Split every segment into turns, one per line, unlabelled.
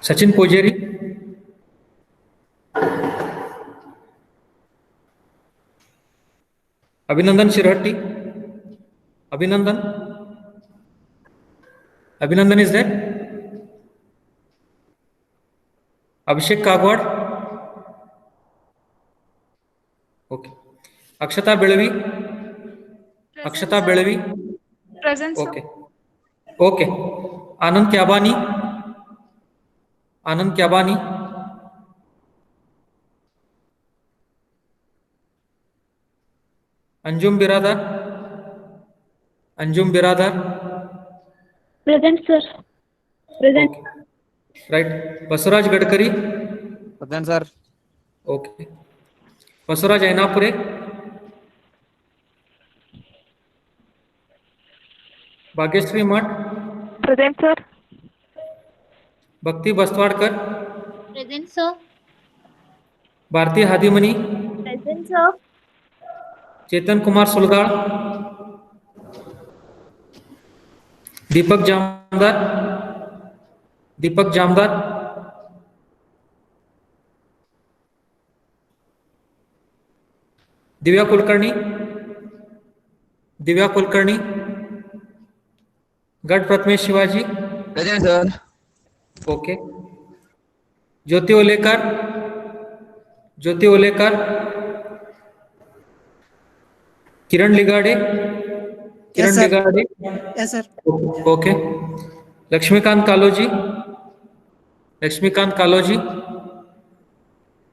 सचिन पोजेरी, अभिनंदन Shirhatti, Abhinandan, Abhinandan is there, Abhishek Kagwad, okay, Akshata Belavi, Akshata Belavi, okay okay, Anand Kyabani, Anand Kyabani, Anjum Biradar, Anjum Biradar,
present sir, present,
okay right, Basavaraj Gadkari,
present sir,
okay, Basavaraj Ainapure, Bhagyashree Math,
present sir,
Bhakti Bastawadkar,
present sir,
Bharati Hadimani,
present sir,
Chetan Kumar Sulgad, Deepak Jamdar, Deepak Jamdar, Divya Kulkarni, Divya Kulkarni, Gadh Prathamesh Shivaji,
present sir,
okay, Jyoti Olekar, Jyoti Olekar, Kiran लिगाड़े, Kiran Ligade,
yes sir,
okay, Laxmikant Kaloji, Laxmikant Kaloji,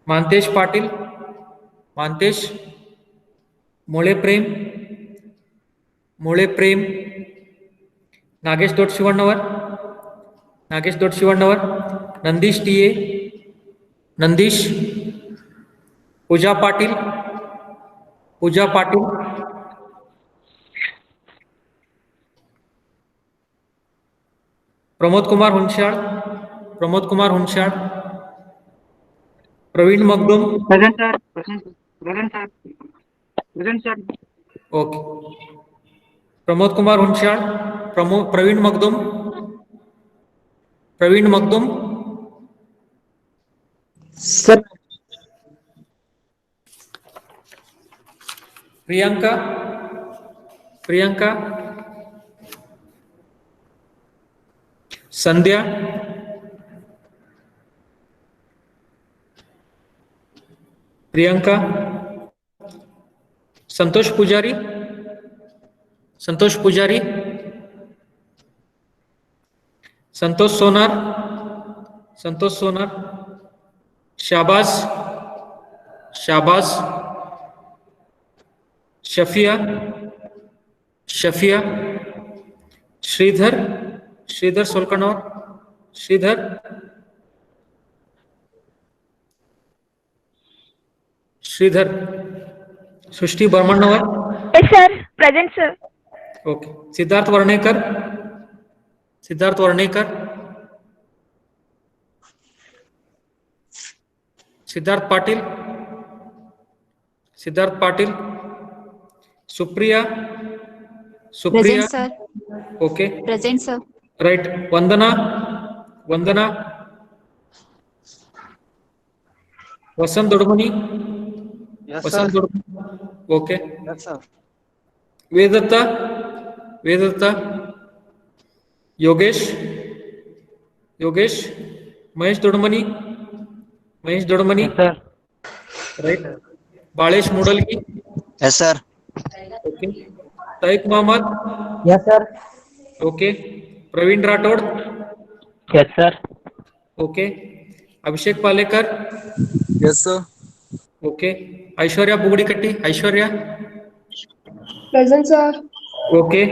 Mantesh Patil, Mantesh, Mole Prem, Mole Prem, Nagesh Dot Shivannavar, Nagesh Dot Shivannavar, Nandish T A, Nandish, Pooja Patil, Pooja Patil, Pramod Kumar Hunshal, Pramod Kumar Hunshal, Praveen Magdum,
present sir, present sir, present sir,
okay, Pramod Kumar Hunshal, Praveen Magdum, Praveen Magdum,
sir,
Priyanka, Priyanka, Sandhya, Priyanka, Santosh Pujari, Santosh Pujari, Santosh Sonar, Santosh Sonar, Shabaz, Shabaz, Shafiya, Shafiya, Shridhar, Shridhar सोलकनौर, Shridhar, Shridhar, Srishti Barmannavar,
yes sir, present sir,
okay, Siddharth Varnekar, Siddharth Varnekar, Siddharth Patil, Siddharth Patil, Supriya, Supriya,
present sir,
okay
present sir,
right, Vandana, Vandana, Vasant Dodamani, Vasant Dodamani, okay,
yes sir,
Vedatta, Vedatta, Yogesh, Yogesh, Mahesh Dodamani, Mahesh Dodamani,
sir,
right, Balesh Mudalgi,
yes sir,
okay, Taik Mohammad,
yes sir,
okay, Praveen Rathod,
yes sir,
okay, Abhishek Palekar,
yes sir,
okay, Aishwarya Bugadikatti, Aishwarya,
present sir,
okay,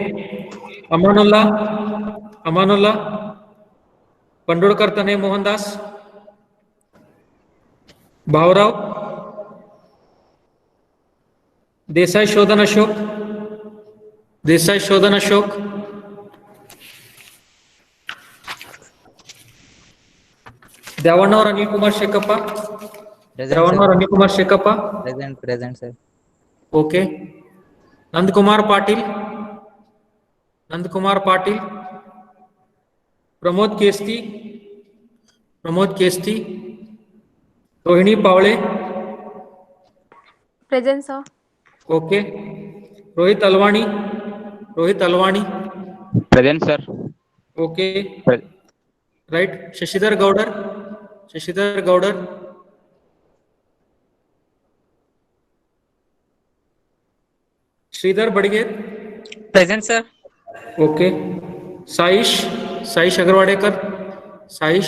Amanullah, Amanullah, Pandolkar Tanay Mohandas, Bhavrao, Desai Shodhan Ashok, Desai Shodhan Ashok, Devanavar Anil Kumar Shekappa, Devanavar Anil Kumar Shekappa,
present, present sir,
okay, Nand Kumar Patil, Nand Kumar Patil, Pramod Kesti, Pramod Kesti, Rohini Pavle,
Present, sir.
okay. Rohit Alwani,
Present, sir.
okay. Right. Shashidhar Gaudar, Sridhar Badige,
Present, sir.
okay. Saish Agarwadekar,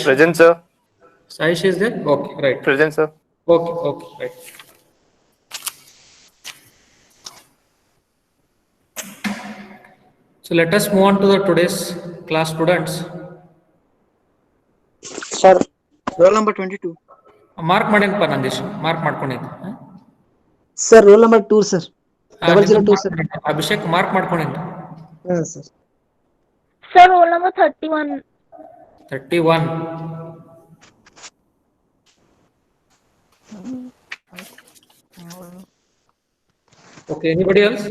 Present, sir.
Saish is there, okay, right.
Present, sir.
Okay, right. So let us move on to the today's class, students.
Sir, roll number 22.
Mark Madenpa Nandish, mark Madkonid.
Sir, roll number 2, sir. 002, sir.
Abhishek, mark Madkonid.
Yes, sir.
Sir, roll number 31.
31. Okay, anybody else?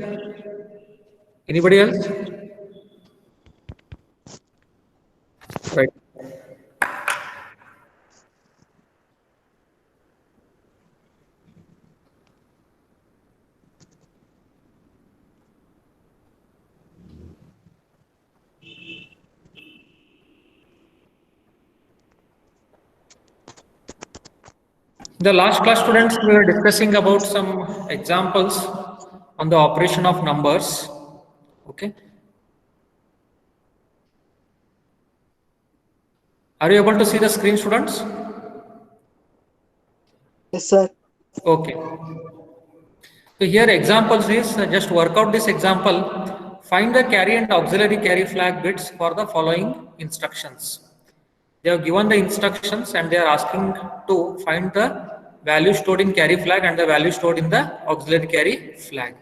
Right. The last class, students, we were discussing about some examples on the operation of numbers. Okay. Are you able to see the screen, students?
Yes, sir.
Okay. So here examples is just work out this example. Find the carry and auxiliary carry flag bits for the following instructions. They have given the instructions and they are asking to find the value stored in carry flag and the value stored in the auxiliary carry flag.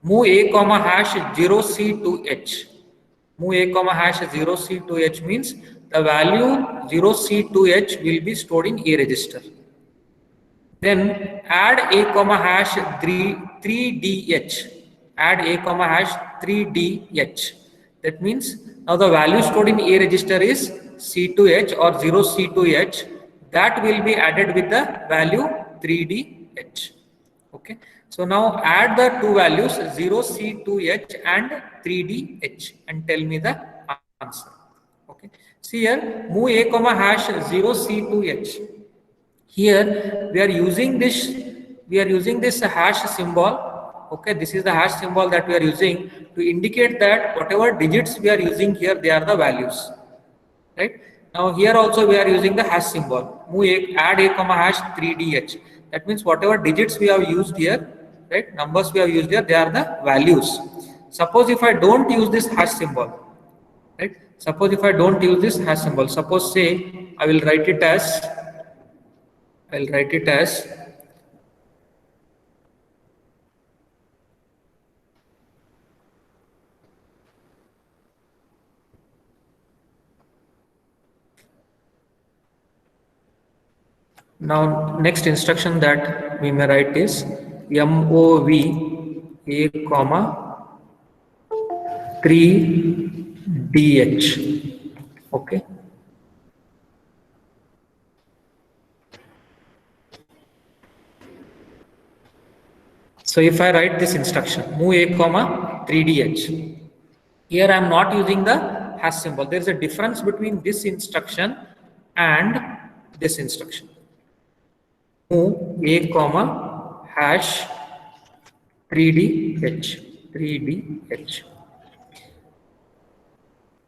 Move a comma hash 0c to h. Move a comma hash 0c to h means the value 0c to h will be stored in A register. Then add a comma hash 3dh. Add a comma hash 3dh. That means now the value stored in A register is C2H or 0C2H. That will be added with the value 3dh. Okay. So now add the two values 0C2H and 3dh and tell me the answer. Okay. See here, move a comma hash 0C2H. Here we are using this hash symbol. Okay, this is the hash symbol that we are using to indicate that whatever digits we are using here, they are the values. Right? Now here also we are using the hash symbol. Add a comma hash 3dh. That means whatever digits we have used here, right? Numbers we have used here, they are the values. Suppose if I don't use this hash symbol, right? Suppose if I don't use this hash symbol, suppose say I will write it as now next instruction that we may write is mov a comma 3dh. Okay. So if I write this instruction, move a comma 3dh, here I am not using the hash symbol. There is a difference between this instruction and this instruction. Move a comma hash 3dh.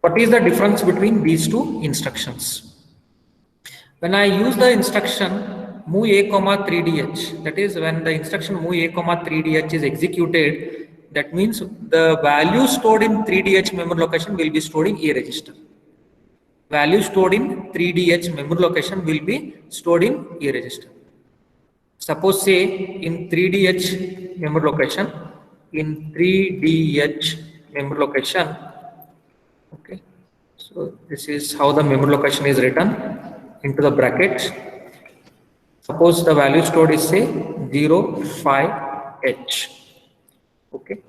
What is the difference between these two instructions? When I use the instruction move a comma 3dh, that is when the instruction move a comma 3dh is executed, that means the value stored in 3dh memory location will be stored in A register. Value stored in 3dh memory location will be stored in A register. Suppose say in 3dh memory location, okay, so this is how the memory location is written into the brackets. Suppose the value stored is say 05H. Okay.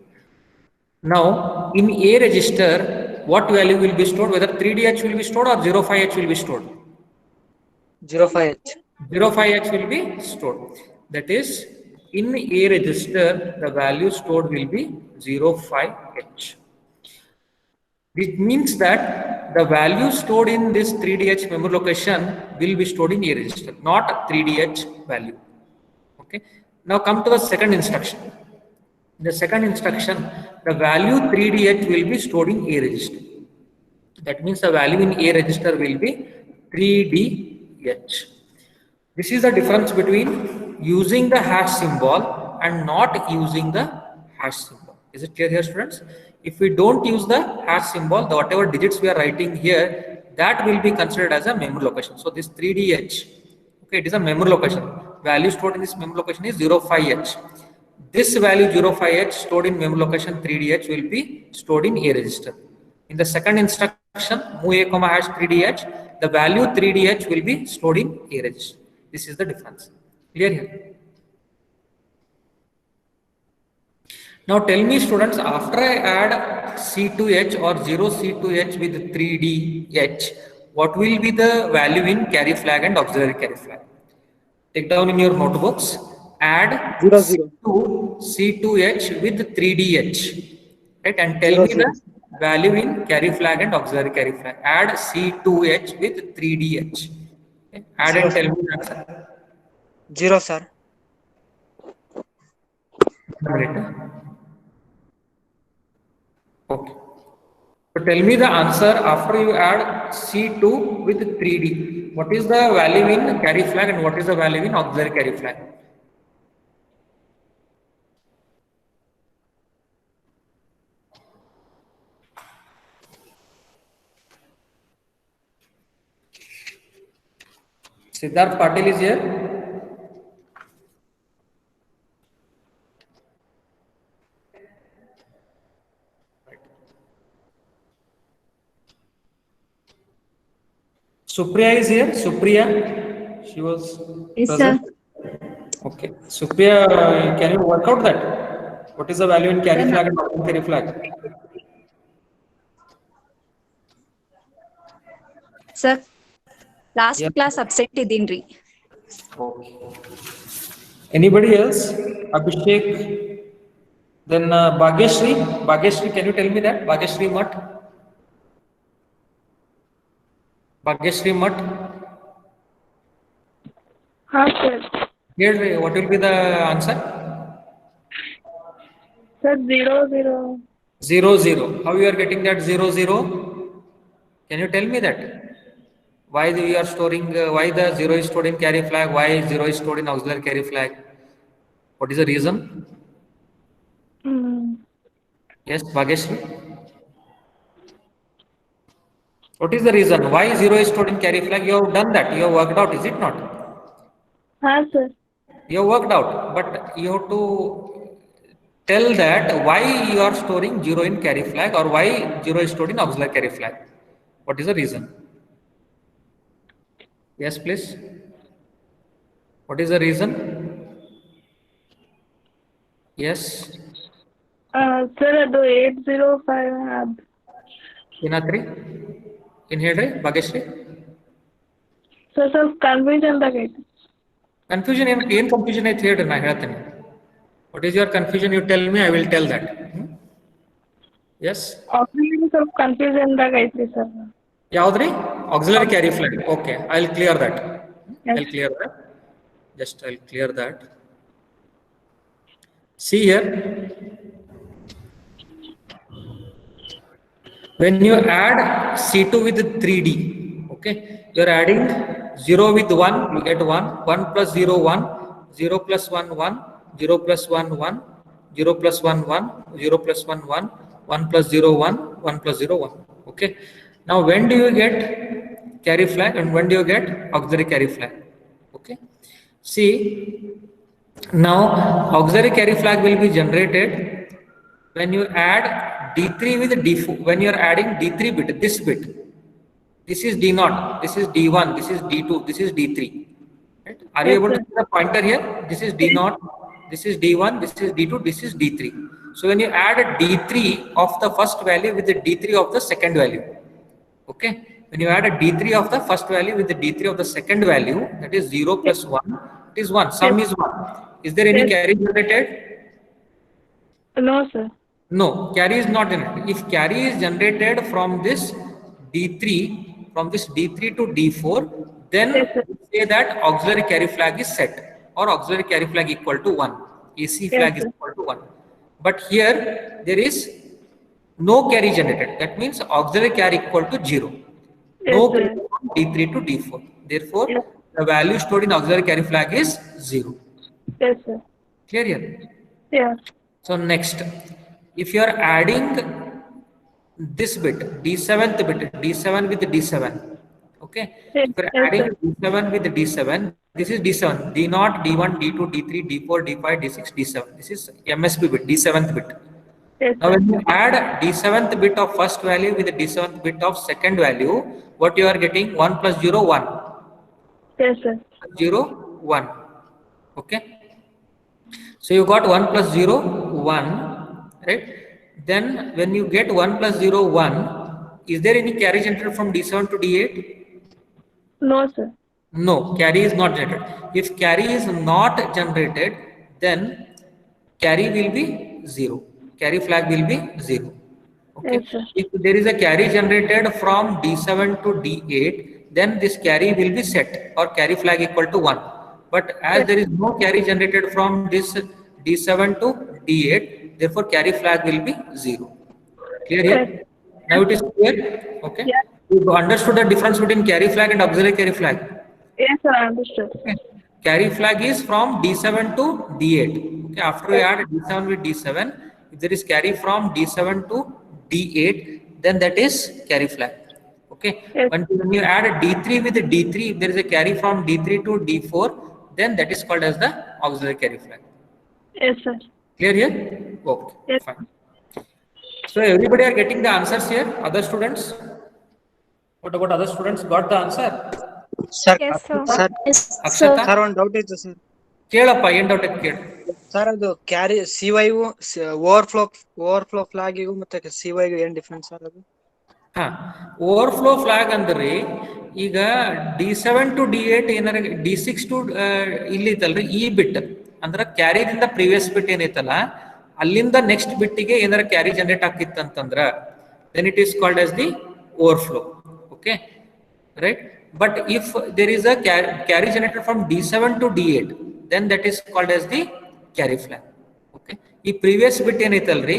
Now in A register, what value will be stored? Whether 3dh will be stored or 05H will be stored?
05H.
05H will be stored. That is, in A register, the value stored will be 05H. Which means that the value stored in this 3DH memory location will be stored in A register, not 3DH value. Okay. Now come to the second instruction. In the second instruction, the value 3DH will be stored in A register. That means the value in A register will be 3DH. This is the difference between using the hash symbol and not using the hash symbol. Is it clear here, students? If we don't use the hash symbol, the whatever digits we are writing here, that will be considered as a memory location. So this 3DH, okay, it is a memory location. Value stored in this memory location is 05H. This value 05H stored in memory location 3DH will be stored in A register. In the second instruction, move A, hash 3DH, the value 3DH will be stored in A register. This is the difference. Clear here? Now tell me, students, after I add C2H or 0C2H with 3DH, what will be the value in carry flag and auxiliary carry flag? Take down in your notebooks, add
00.
C2H with 3DH, right? And tell me the value in carry flag and auxiliary carry flag. Add C2H with 3DH. Okay. Add and tell me the answer.
0, sir.
Okay. So tell me the answer after you add C2 with 3D. What is the value in carry flag and what is the value in auxiliary carry flag? Siddharth Patil is here. Supriya is here. Supriya, she was present. Okay. Supriya, can you work out that? What is the value in carry flag and auxiliary carry flag?
Sir, last class absent idinri.
Okay. Anybody else? Abhishek. Then Bhagyashri. Bhagyashri, can you tell me that? Bhagyashri Math. Bhagyashri Math.
sir.
Here, what will be the answer?
Sir, 00.
00. How you are getting that 00? Can you tell me that? Why we are storing? Why the 0 is stored in carry flag? Why 0 is stored in auxiliary carry flag? What is the reason? Yes, Bhagyashri. What is the reason? Why 0 is stored in carry flag? You have done that. You have worked out, is it not?
Sir.
You have worked out, but you have to tell that why you are storing 0 in carry flag or why 0 is stored in auxiliary carry flag. What is the reason? Yes, please. What is the reason? Yes.
Sir, ಅದು 805
Dinatri? In here, Bhagyashri?
So, ಸ್ವಲ್ಪ confusion ಆಗೈತಿ.
Confusion, ಏನು confusion ಐತೆ ಹೇಳ್ರಿ ನಾ ಹೇಳ್ತೇನೆ. What is your confusion? You tell me, I will tell that. Yes?
Auxiliary ಸ್ವಲ್ಪ confusion ಆಗೈತ್ರಿ sir.
ಯಾವ್ದ್ರಿ? Auxiliary carry flag. Okay, I'll clear that.
Yes.
I'll clear that. Just I'll clear that. See here. When you add C2 with 3D, okay, you are adding 0 with 1, you get 1, 1 plus 0, 1, 0 plus 1, 1, 0 plus 1, 1, 0 plus 1, 1, 0 plus 1, 1, 1 plus 0, 1, 1 plus 0, 1. Okay. Now, when do you get carry flag and when do you get auxiliary carry flag? Okay. See, now auxiliary carry flag will be generated when you add D3 with D4. When you are adding D3 bit, this bit, this is D0, this is D1, this is D2, this is D3. Right? Are you able to see the pointer here? This is D0, this is D1, this is D2, this is D3. So when you add a D3 of the first value with the D3 of the second value, okay, When you add a D3 of the first value with the D3 of the second value, that is 0 plus 1, it is 1. Sum is 1. Is there any
Yes.
carry generated?
No, sir.
No, carry is not generated. If carry is generated from this D3, from this D3 to D4, then
Yes, sir.
say that auxiliary carry flag is set or auxiliary carry flag equal to 1. AC flag is
sir.
equal to 1. But here there is no carry generated. That means auxiliary carry equal to 0. No
Yes, sir.
carry from D3 to D4. Therefore,
Yes.
the value stored in auxiliary carry flag is 0.
Yes, sir.
Clear here?
Yeah.
So next, if you are adding this bit, D7th bit, D7 with D7, okay?
Yes,
If you are
yes,
adding
sir.
D7 with D7, this is D7, D0, D1, D2, D3, D4, D5, D6, D7. This is MSB bit, D7th bit.
Yes,
Now
sir.
when you add D7th bit of first value with the D7th bit of second value, what you are getting? 1 plus 0, 1.
Yes, sir.
0, 1. Okay. So you got 1 plus 0, 1, right? Then when you get 1 plus 0, 1, is there any carry generated from D7 to D8?
No, sir.
No, carry is not generated. If carry is not generated, then carry will be 0. Carry flag will be 0. Okay.
Yes, sir.
If there is a carry generated from D7 to D8, then this carry will be set or carry flag equal to 1. But as there is no carry generated from this D7 to D8, therefore carry flag will be 0. Clear here? Now it is clear? Okay.
Yeah.
You understood the difference between carry flag and auxiliary carry flag?
Yes, sir. I understood.
Okay. Carry flag is from D7 to D8. Okay. After you add D7 with D7, if there is carry from D7 to D8, then that is carry flag. Okay.
Yes.
When you add D3 with D3, if there is a carry from D3 to D4, then that is called as the auxiliary carry flag.
Yes, sir.
Clear here? Okay.
Yes.
Fine. So everybody are getting the answers here. Other students? What about other students? Got the answer?
Sir,
Yes, sir.
sir,
Akshata?
sir, one doubt is sir.
ಕೇಳಪ್ಪ ಏನ್ doubt ಕೇಳಿ.
Sir ಅದು carry ಸಿವೈಗೂ overflow ಫ್ಲಾಗಿಗೂ ಮತ್ತೆ ಸಿವೈಗೂ ಏನ್ difference sir ಅದು?
ಹಾ, overflow flag ಅಂದ್ರೆ ಈಗ D7 to D8 ಏನಾರ D6 ಟು ಇಲ್ಲಿ ಐತಲ್ರಿ ಈ ಬಿಟ್ ಅಂದ್ರ ಕ್ಯಾರಿದಿಂದ ಪ್ರೀವಿಯಸ್ ಬಿಟ್ ಏನೈತಲ್ಲ ಅಲ್ಲಿಂದ ನೆಕ್ಸ್ಟ್ ಬಿಟ್ಟಿಗೆ ಏನಾರ ಕ್ಯಾರಿ ಜನರೇಟ್ ಆಗಿತ್ತಂತಂದ್ರ then it is called as the overflow. Okay, right? But if there is a carry generated from D7 to D8, then that is called as the carry flag. Okay, ಈ previous bit ಏನೈತಲ್ರಿ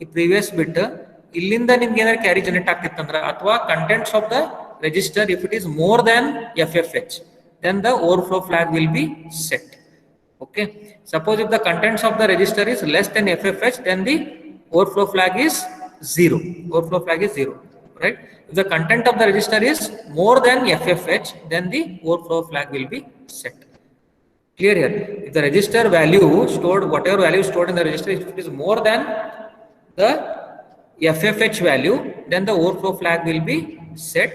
ಈ previous bit ಇಲ್ಲಿಂದ ನಿಮ್ಗೆ ಏನಾರ carry generate ಆಗ್ತಿತ್ತಂದ್ರ ಅಥವಾ contents of the register if it is more than FFH, then the overflow flag will be set. Okay, suppose if the contents of the register is less than FFH, then the overflow flag is 0. Overflow flag is 0, right? If the content of the register is more than FFH, then the overflow flag will be set. Clear here? If the register value stored, whatever value stored in the register, if it is more than the FFH value, then the overflow flag will be set.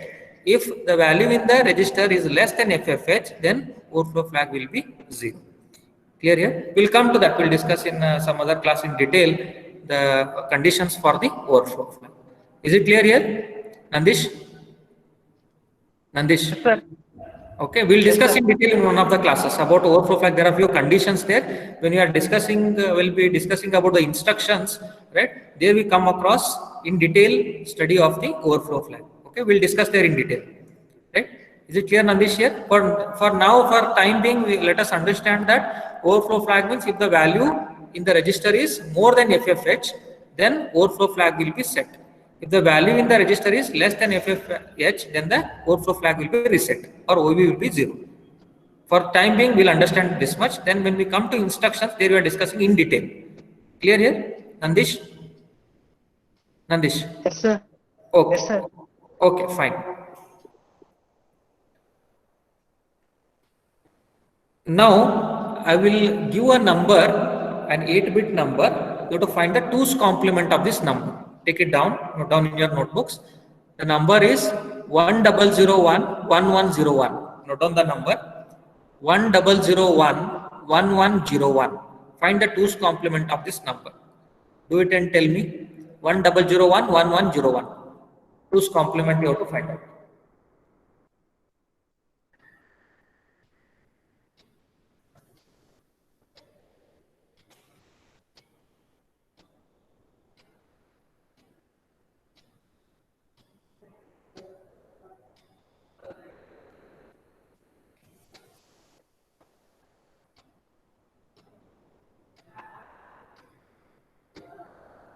If the value in the register is less than FFH, then overflow flag will be 0. Clear here? We'll come to that. We'll discuss in some other class in detail the conditions for the overflow flag. Is it clear here? Nandish? Nandish?
Sir.
Okay, we'll discuss in detail in one of the classes about overflow flag. There are few conditions there. When we are discussing, we'll be discussing about the instructions, right? There we come across in detail study of the overflow flag. Okay, we'll discuss there in detail, right? Is it clear, Nandish here? For now, for time being, let us understand that overflow flag means if the value in the register is more than FFH, then overflow flag will be set. If the value in the register is less than FFH, then the overflow flag will be reset or OV will be 0. For time being, we'll understand this much. Then when we come to instructions, there we are discussing in detail. Clear here, Nandish? Nandish?
Yes, sir.
Okay.
Yes, sir.
Okay, fine. Now, I will give a number, an 8-bit number. You have to find the 2's complement of this number. Take it down, note down in your notebooks. The number is 10011101. Note down the number 10011101. Find the 2's complement of this number. Do it and tell me. 10011101. 2's complement you have to find out.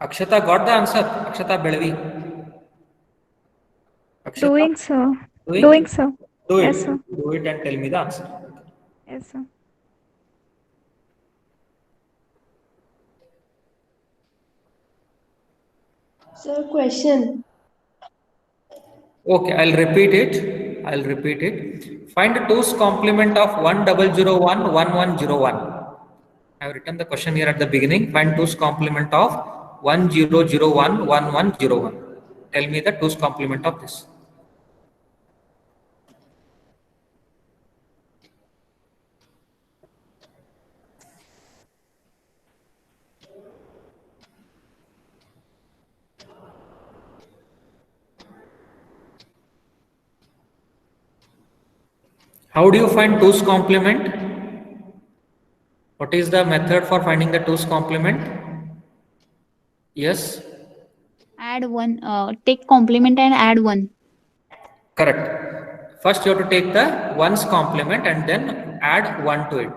Akshata got the answer. Akshata Belvi. Akshata,
Doing, sir.
doing?
Doing, sir.
Do it.
Yes, sir.
Do it and tell me the answer.
Yes, sir.
Sir, question.
Okay, I'll repeat it. I'll repeat it. Find 2's complement of 1001 1101. I have written the question here at the beginning. Find 2's complement of 1001 1101. Tell me the 2's complement of this. How do you find 2's complement? What is the method for finding the 2's complement? Yes,
Add one, take complement and add one.
correct. First you have to take the 1's complement and then add 1 to it.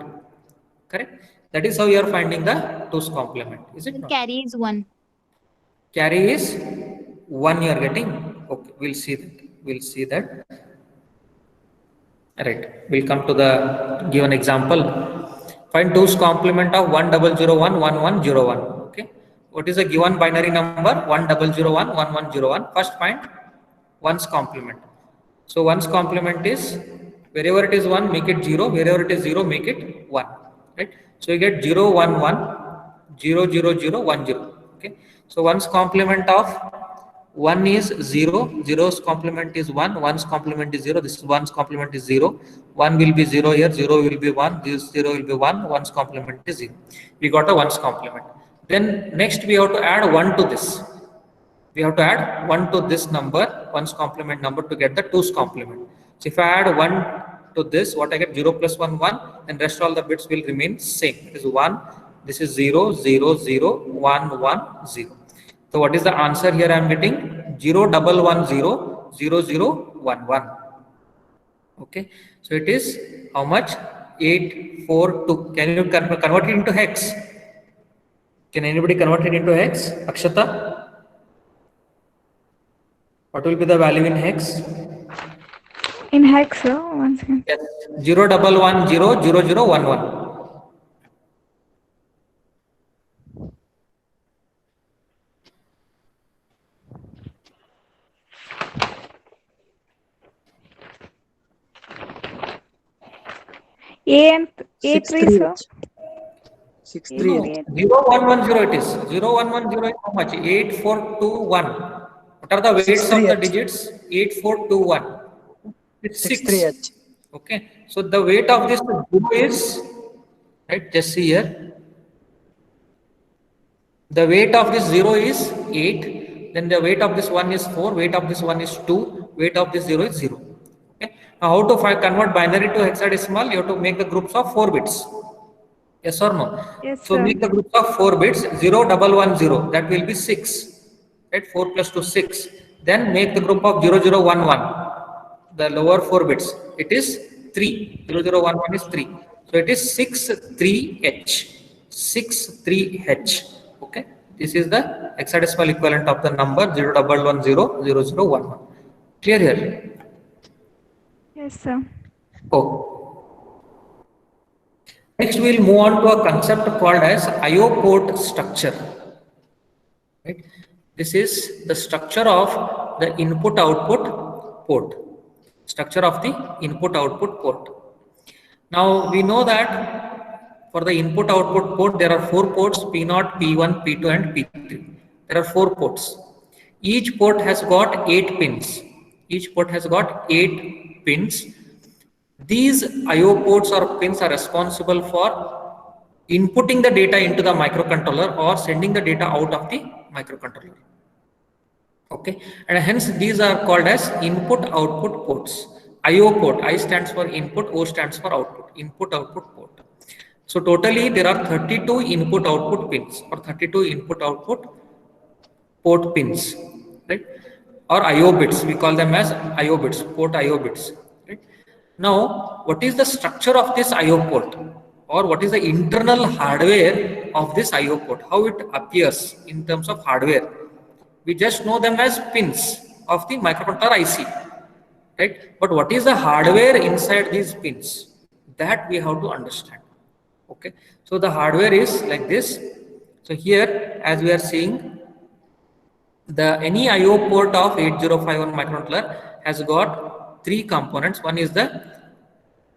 Correct. That is how you are finding the 2's complement. Is it not?
Carry is one.
Carry is 1 you are getting. Okay, we'll see that. We'll see that. Right. We'll come to the given example. Find 2's complement of 1001 1101. Okay. What is the given binary number? 1001 1101. First find 1's complement. So 1's complement is, wherever it is 1, make it 0. Wherever it is 0, make it 1. Right. So you get 0 1 1 0 0 0 1 0. Okay. So 1's complement of 1 is 0, 0's complement is 1, 1's complement is 0, this is 1's complement is 0, 1 will be 0 here, 0 will be 1, this 0 will be 1, 1's complement is 0. We got a 1's complement. Then next we have to add 1 to this. We have to add 1 to this number, 1's complement number, to get the 2's complement. So if I add 1 to this, what I get? 0 plus 1, 1, and rest all the bits will remain same. It is 1, this is 0, 0, 0, 1, 1, 0. So what is the answer here I am getting? 0 1 1 0 0 0 1 1. Okay. So it is how much? 8 4 2. Can you convert it into hex? Can anybody convert it into hex? Akshata? What will be the value in hex?
In hex, sir. Once again.
Yes. 0 1 1 0 0 0 1 1.
A and A3, sir.
6 3
A3.
0 1 1 0 it is. 0 1 1 0 is how much? 8 4 2 1. What are the weights of the digits? 8 4 2 1. It's 6.
3H.
Okay. So the weight of this 0 is, right, just see here. The weight of this 0 is 8. Then the weight of this 1 is 4. Weight of this 1 is 2. Weight of this 0 is 0. Okay. Now how to convert binary to hexadecimal? You have to make the groups of 4 bits. Yes or no?
Yes,
So
sir.
make the groups of 4 bits. 0 1 1 0. That will be 6. Right? 4 plus 2 6. Then make the group of 0 0 1 1. The lower 4 bits. It is 3. 0 0 1 1 is 3. So it is 6 3H. 6 3H. Okay. This is the hexadecimal equivalent of the number 0 1 1 0 0 0 1 1. Clear here?
Yes, sir.
Oh. Next, we will move on to a concept called as IO port structure. Right? This is the structure of the input-output port. Structure of the input-output port. Now, we know that for the input-output port, there are 4 ports, P0, P1, P2 and P3. There are 4 ports. Each port has got 8 pins. Each port has got 8 pins. These IO ports or pins are responsible for inputting the data into the microcontroller or sending the data out of the microcontroller. Okay, and hence these are called as input-output ports. IO port, I stands for input, O stands for output. Input-output port. So totally there are 32 input-output pins or 32 input-output port pins, right? Or IO bits. We call them as IO bits, port IO bits. Right? Now, what is the structure of this IO port? or what is the internal hardware of this IO port, how it appears in terms of hardware. We just know them as pins of the microcontroller IC, right? But what is the hardware inside these pins? That we have to understand. Okay, so the hardware is like this. So here, as we are seeing, any IO port of 8051 microcontroller has got three components. One is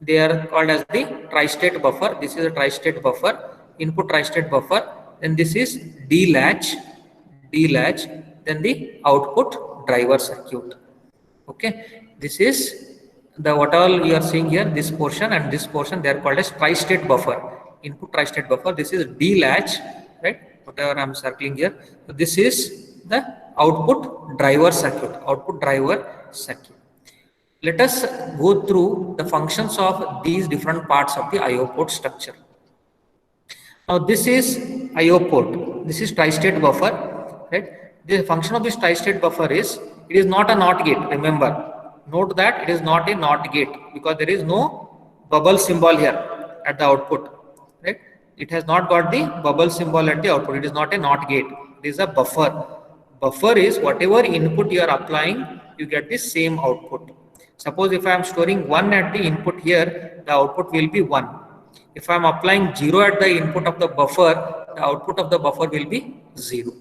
they are called as the tri-state buffer. This is a tri-state buffer, input tri-state buffer. Then this is D-latch, then the output driver circuit. Okay, this is what all you are seeing here, this portion and this portion, they are called as tri-state buffer, input tri-state buffer. This is D-latch, right? Whatever I am circling here. So this is the output driver circuit. Let us go through the functions of these different parts of the IO port structure. Now this is IO port. This is tri-state buffer, right? The function of this tri-state buffer is, it is not a NOT gate. Remember, note that it is not a NOT gate because there is no bubble symbol here at the output, right? It has not got the bubble symbol at the output. It is not a NOT gate. It is a buffer. Buffer is whatever input you are applying, you get the same output. Suppose if I am storing 1 at the input here, the output will be 1. If I am applying 0 at the input of the buffer, the output of the buffer will be 0.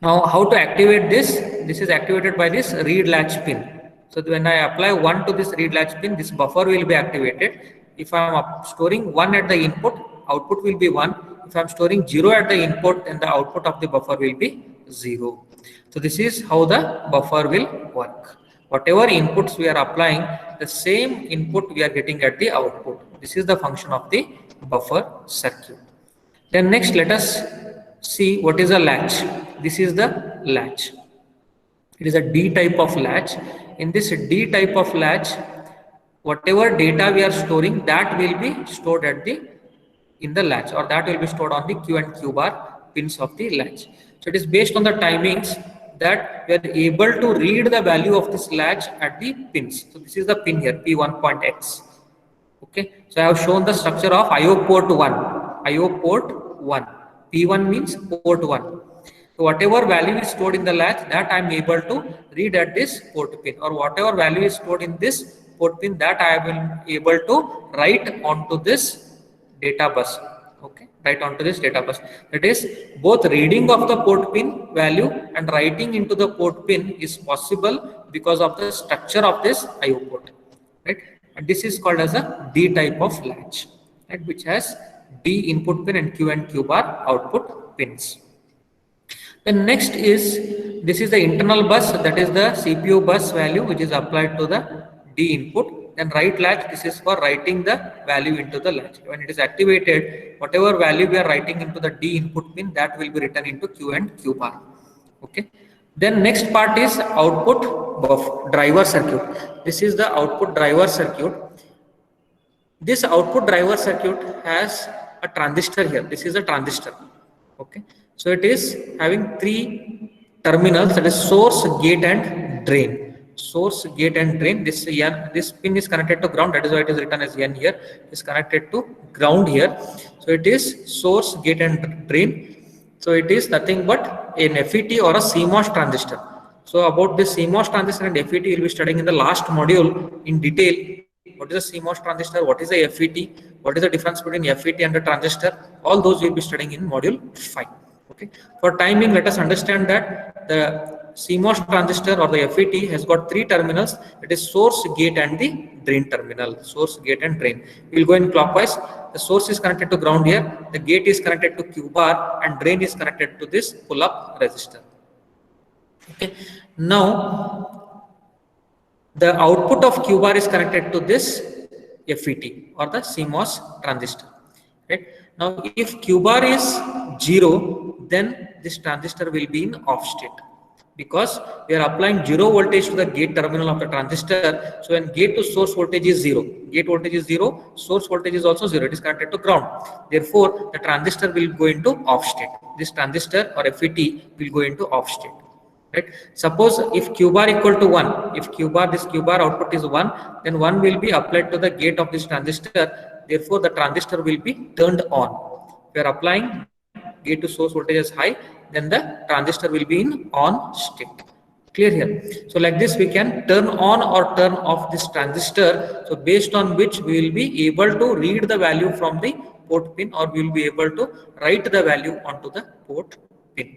Now, how to activate this? This is activated by this read latch pin. So when I apply 1 to this read latch pin, this buffer will be activated. If I am storing 1 at the input, output will be 1. If I am storing 0 at the input, then the output of the buffer will be 0. So this is how the buffer will work. Whatever inputs we are applying, the same input we are getting at the output. This is the function of the buffer circuit. Then next, let us see what is a latch. This is the latch. It is a D type of latch. In this D type of latch, whatever data we are storing, that will be stored in the latch, or that will be stored on the Q and Q bar pins of the latch. So it is based on the timings that we are able to read the value of this latch at the pins. So this is the pin here, P1.X. Okay, so I have shown the structure of IO port 1. IO port 1. P1 means port 1. So whatever value is stored in the latch, that I am able to read at this port pin, or whatever value is stored in this port pin, that I will be able to write onto this data bus. Okay, write onto this data bus. That is, both reading of the port pin value and writing into the port pin is possible because of the structure of this IO port, right? And this is called as a D type of latch, right, which has D input pin and Q bar output pins. The next is, this is the internal bus, that is the CPU bus value which is applied to the D input. Then write latch, this is for writing the value into the latch. When it is activated, whatever value we are writing into the D input pin, that will be written into Q and Q bar. Okay. Then next part is output driver circuit. This is the output driver circuit. This output driver circuit has a transistor here. This is a transistor. Okay. So it is having three terminals, that is source, gate and drain. Source, gate and drain. This pin is connected to ground, that is why it is written as N here. It is connected to ground here. So it is source, gate and drain. So it is nothing but an FET or a CMOS transistor. So about this CMOS transistor and FET we will be studying in the last module in detail. What is a CMOS transistor? What is a FET? What is the difference between FET and a transistor? All those we will be studying in module 5. Okay. For timing, let us understand that the CMOS transistor or the FET has got three terminals. It is source, gate and the drain terminal. Source, gate and drain. We will go in clockwise. The source is connected to ground here. The gate is connected to Q bar and drain is connected to this pull-up resistor. Okay. Now, the output of Q bar is connected to this FET or the CMOS transistor. Right. Now, if Q bar is 0, then this transistor will be in off state, because we are applying 0 voltage to the gate terminal of the transistor. So when gate to source voltage is 0, gate voltage is 0, source voltage is also 0, it is connected to ground. Therefore, the transistor will go into off state. This transistor or FET will go into off state. Right? Suppose if Q bar equal to 1, if this Q bar output is 1, then 1 will be applied to the gate of this transistor. therefore the transistor will be turned on. If you are applying gate to source voltage is high, then the transistor will be in on state. Clear here? So like this we can turn on or turn off this transistor, so based on which we will be able to read the value from the port pin, or we will be able to write the value onto the port pin.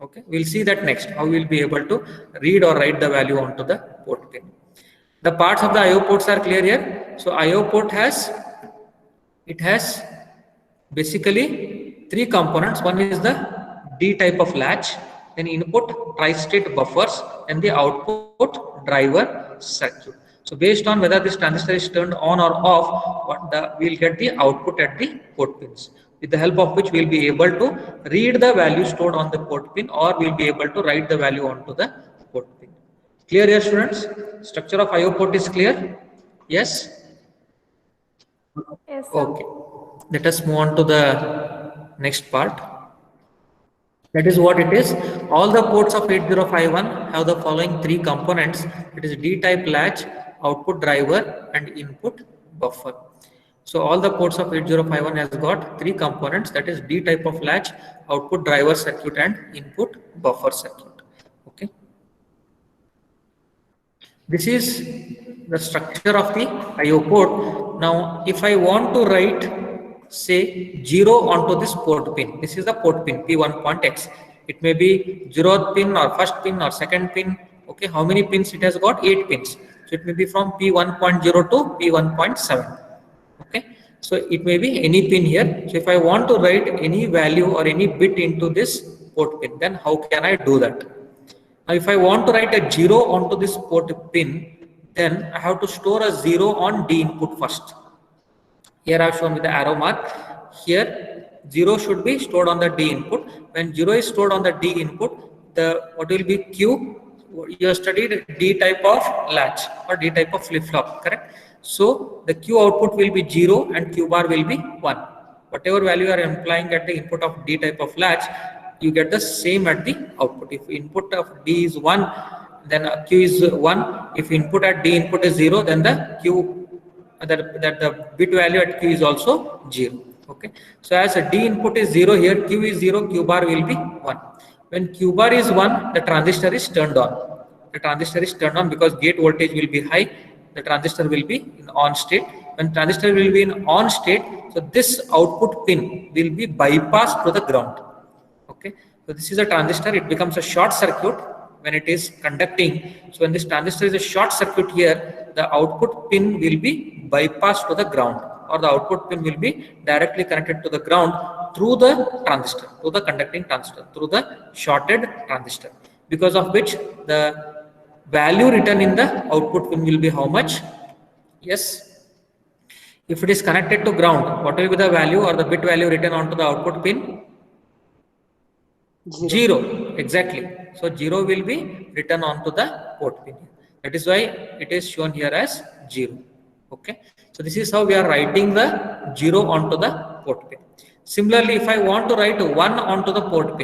Okay, we'll see that next, how we will be able to read or write the value onto the port pin. The parts of the IO ports are clear here. So IO port has basically three components. One is the D type of latch, then input tri-state buffers, and the output driver circuit. So based on whether this transistor is turned on or off, we'll get the output at the port pins, with the help of which we'll be able to read the value stored on the port pin, or we'll be able to write the value onto the port pin. Clear here, students? Structure of IO port is clear? Yes?
Yes, sir.
Okay. Let us move on to the next part. That is what it is. All the ports of 8051 have the following three components. It is D-type latch, output driver, and input buffer. So all the ports of 8051 has got three components, that is D type of latch, output driver circuit, and input buffer circuit. Okay. This is the structure of the IO port. Now, if I want to write, say, 0 onto this port pin, this is the port pin P1.X. It may be 0th pin or first pin or second pin. Okay, how many pins it has got? 8 pins. So it may be from P1.0 to P1.7. Okay, so it may be any pin here. So if I want to write any value or any bit into this port pin, then how can I do that? Now, if I want to write a 0 onto this port pin, then I have to store a 0 on D input first. Here I have shown with the arrow mark. Here 0 should be stored on the D input. When 0 is stored on the D input, what will be Q? You have studied D type of latch or D type of flip-flop, correct? So the Q output will be 0 and Q bar will be 1. Whatever value you are implying at the input of D type of latch, you get the same at the output. If input of D is 1, then Q is 1. If input at D input is 0, then the Q, that the bit value at Q is also 0. Okay. So as a D input is 0 here, Q is 0, Q bar will be 1. When Q bar is 1, the transistor is turned on. The transistor is turned on because gate voltage will be high. The transistor will be in on state. When transistor will be in on state, so this output pin will be bypassed to the ground. Okay. So this is a transistor. It becomes a short circuit when it is conducting. So when this transistor is a short circuit here, the output pin will be bypassed to the ground, or the output pin will be directly connected to the ground through the transistor, through the conducting transistor, through the shorted transistor, because of which the value written in the output pin will be how much? Yes. If it is connected to ground, what will be the value or the bit value written onto the output pin? 0. Exactly. So 0 will be written onto the port pin. That is why it is shown here as 0. Okay. So this is how we are writing the 0 onto the port pin. Similarly, if I want to write 1 onto the port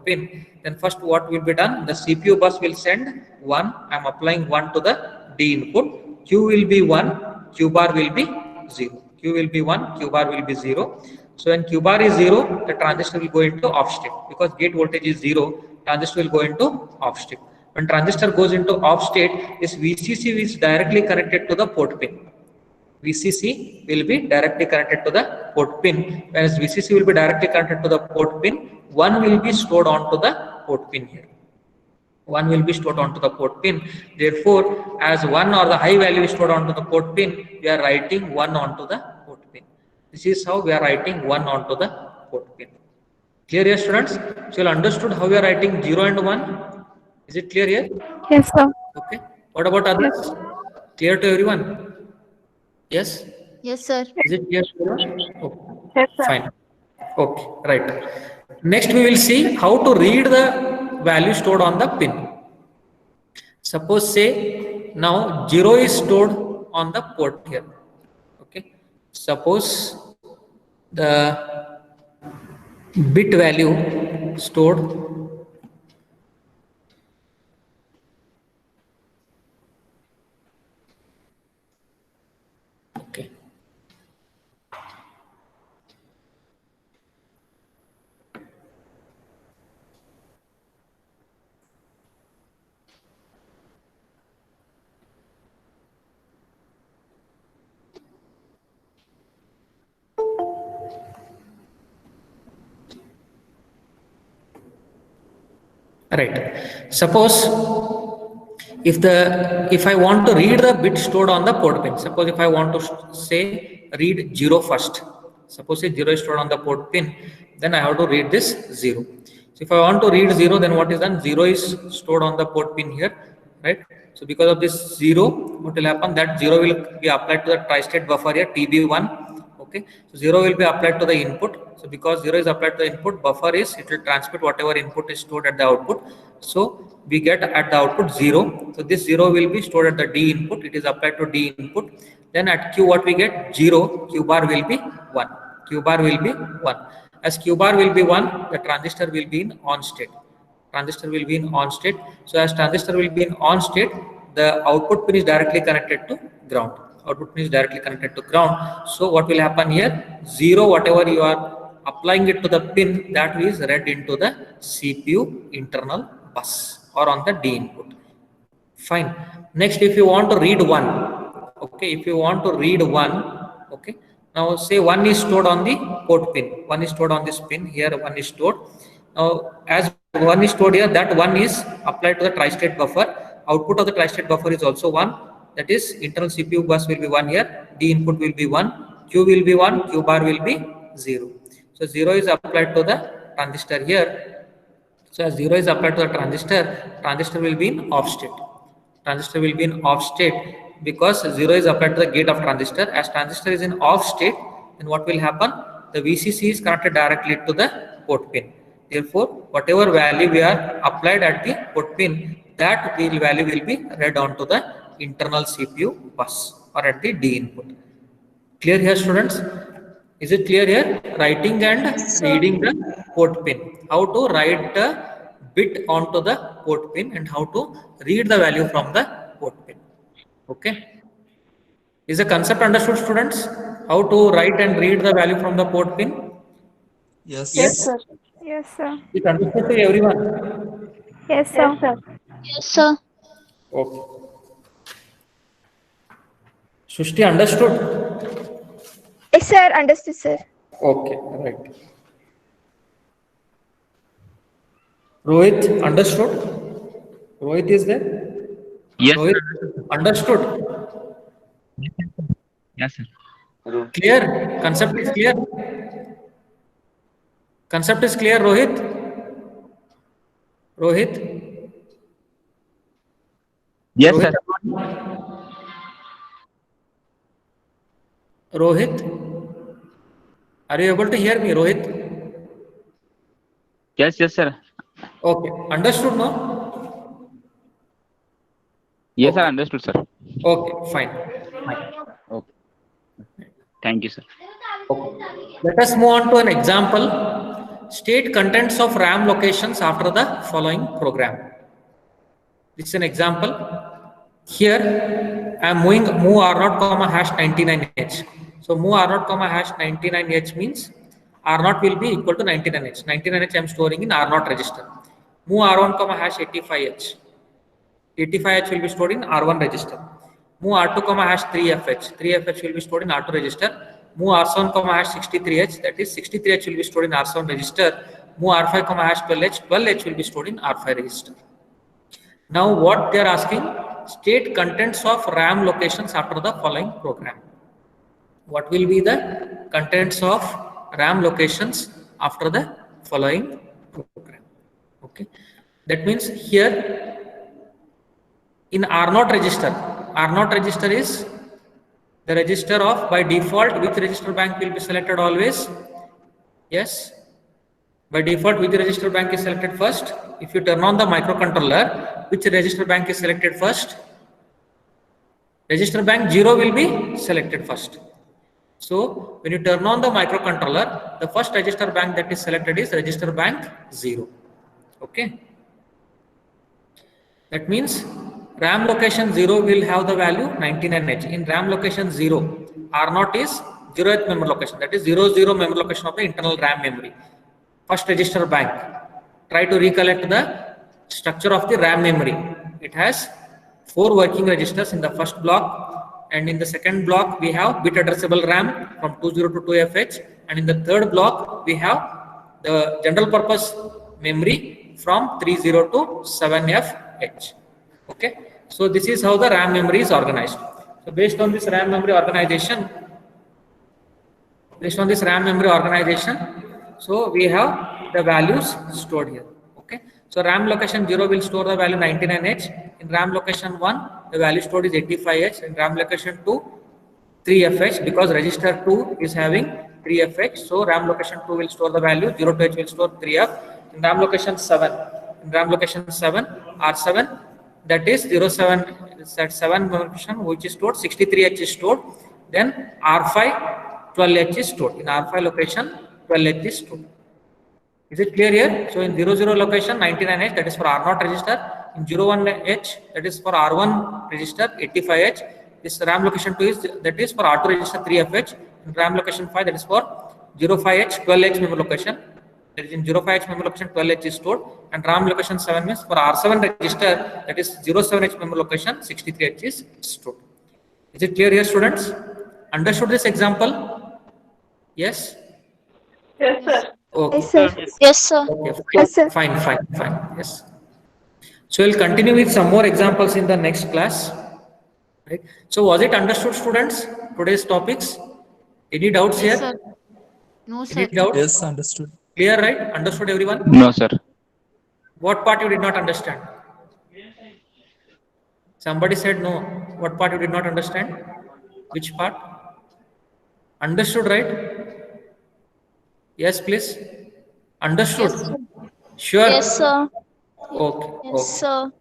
pin, then first what will be done? The CPU bus will send 1. I am applying 1 to the D input. Q will be 1, Q bar will be 0. Q will be 1, Q bar will be 0. So when Q bar is 0, the transistor will go into off state. Because gate voltage is 0, transistor will go into off state. When transistor goes into off state, this VCC is directly connected to the port pin. VCC will be directly connected to the port pin. Whereas VCC will be directly connected to the port pin, 1 will be stored onto the port pin here. 1 will be stored onto the port pin. Therefore, as 1 or the high value is stored onto the port pin, we are writing 1 onto the port pin. This is how we are writing 1 onto the port pin. Clear here, students? So you understood how we are writing 0 and 1? Is it clear here?
Yes, sir.
Okay. What about others? Clear to everyone? Yes?
Yes, sir.
Is it clear to everyone? Okay.
Yes, sir.
Fine. Okay, right. Next we will see how to read the value stored on the pin. Suppose say now 0 is stored on the port here. Okay. Suppose the bit value stored Right. Suppose if I want to read the bit stored on the port pin, suppose if I want to say read 0 first, suppose say 0 is stored on the port pin, then I have to read this 0. So if I want to read 0, then what is done? 0 is stored on the port pin here, right? So because of this 0, what will happen? That 0 will be applied to the tri-state buffer here, TB1. Okay, so 0 will be applied to the input. So because 0 is applied to the input, buffer is, it will transmit whatever input is stored at the output. So we get at the output 0. So this 0 will be stored at the D input. It is applied to D input. Then at Q, what we get? 0. Q bar will be 1. Q bar will be 1. As Q bar will be 1, the transistor will be in on state. Transistor will be in on state. So as transistor will be in on state, the output pin is directly connected to ground. Output pin is directly connected to ground. So what will happen here? 0, whatever you are applying it to the pin, that is read into the CPU internal bus or on the D input. Fine. Next, if you want to read 1, okay, if you want to read 1, okay, now say 1 is stored on the port pin. 1 is stored on this pin. Here 1 is stored. Now as 1 is stored here, that 1 is applied to the tri-state buffer. Output of the tri-state buffer is also 1. That is internal CPU bus will be 1 here. D input will be 1. Q will be 1. Q bar will be 0. So 0 is applied to the transistor here. So as 0 is applied to the transistor, transistor will be in off state. Transistor will be in off state because 0 is applied to the gate of transistor. As transistor is in off state, then what will happen? The VCC is connected directly to the port pin. Therefore, whatever value we are applied at the port pin, that value will be read onto the internal CPU bus or at the D input. Clear here, students? Is it clear here? Writing and reading the port pin. How to write the bit onto the port pin and how to read the value from the port pin. Okay. Is the concept understood, students? How to write and read the value from the port pin?
Yes,
sir. Yes, sir.
Is it understood to everyone?
Yes, sir.
Yes, sir.
Okay. Shushti, understood?
Yes, sir. Understood, sir.
Okay, right. Rohit, understood? Rohit is there?
Yes.
Rohit, understood?
Yes, sir.
Clear? Concept is clear? Concept is clear, Rohit? Rohit?
Yes,
Rohit?
sir.
Rohit? Are you able to hear me, Rohit?
Yes, sir.
Okay, understood, no?
Yes, sir. Understood, sir.
Okay, fine.
Okay. Thank you, sir.
Okay. Let us move on to an example. State contents of RAM locations after the following program. This is an example. Here I am move R0 comma hash 99H. So move R0 comma hash 99H means R0 will be equal to 99H. 99H I am storing in R0 register. Move R1 comma hash 85H. 85H will be stored in R1 register. Move R2 comma hash 3FH. 3FH will be stored in R2 register. Move R7 comma hash 63H. That is 63H will be stored in R7 register. Move R5 comma hash 12H. 12H will be stored in R5 register. Now what they are asking? State contents of RAM locations after the following program. What will be the contents of RAM locations after the following program? Okay. That means here in R0 register is the register of, by default, which register bank will be selected always? Yes. By default, which register bank is selected first? If you turn on the microcontroller, which register bank is selected first? Register bank 0 will be selected first. So when you turn on the microcontroller, the first register bank that is selected is register bank 0. Okay. That means RAM location 0 will have the value 99H. In RAM location 0, R0 is 0th memory location. That is 00 memory location of the internal RAM memory. First register bank. Try to recollect the structure of the RAM memory. It has 4 working registers in the first block, and in the second block we have bit addressable RAM from 20 to 2FH, and in the third block we have the general purpose memory from 30 to 7FH. Okay, so this is how the RAM memory is organized. So based on this RAM memory organization, so we have the values stored here. Okay, so RAM location 0 will store the value 99H. In RAM location 1, the value stored is 85H. In RAM location 2, 3FH, because register 2 is having 3FH. So RAM location 2 will store the value, 0 to H will store 3F. In RAM location 7, R7, that is 07, that 7 location which is stored, 63H is stored. Then R5, 12H is stored. In R5 location, 12H is stored. Is it clear here? So in 00 location, 99H, that is for R0 register. In 01H, that is for R1 register, 85H. This RAM location 2 is, that is for R2 register, 3FH. In RAM location 5, that is for 05H, 12H memory location. That is in 05H memory location, 12H is stored. And RAM location 7 means for R7 register, that is 07H memory location, 63H is stored. Is it clear here, students? Understood this example? Yes?
Yes, sir.
Okay.
Yes, sir.
Yes, sir.
Okay.
Yes, sir.
Fine. Yes. So we'll continue with some more examples in the next class. Right. So was it understood, students? Today's topics? Any doubts
Yes,
here?
sir. No,
Any
sir.
doubts?
Yes, understood.
Clear, right? Understood, everyone?
No, sir.
What part you did not understand? Somebody said no. What part you did not understand? Which part? Understood, right? Yes, please. Understood?
Yes, sir.
Sure?
Yes, sir.
Okay.
Yes, sir.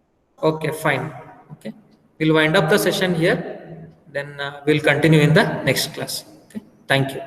Okay, fine. Okay. We'll wind up the session here. Then we'll continue in the next class. Okay. Thank you.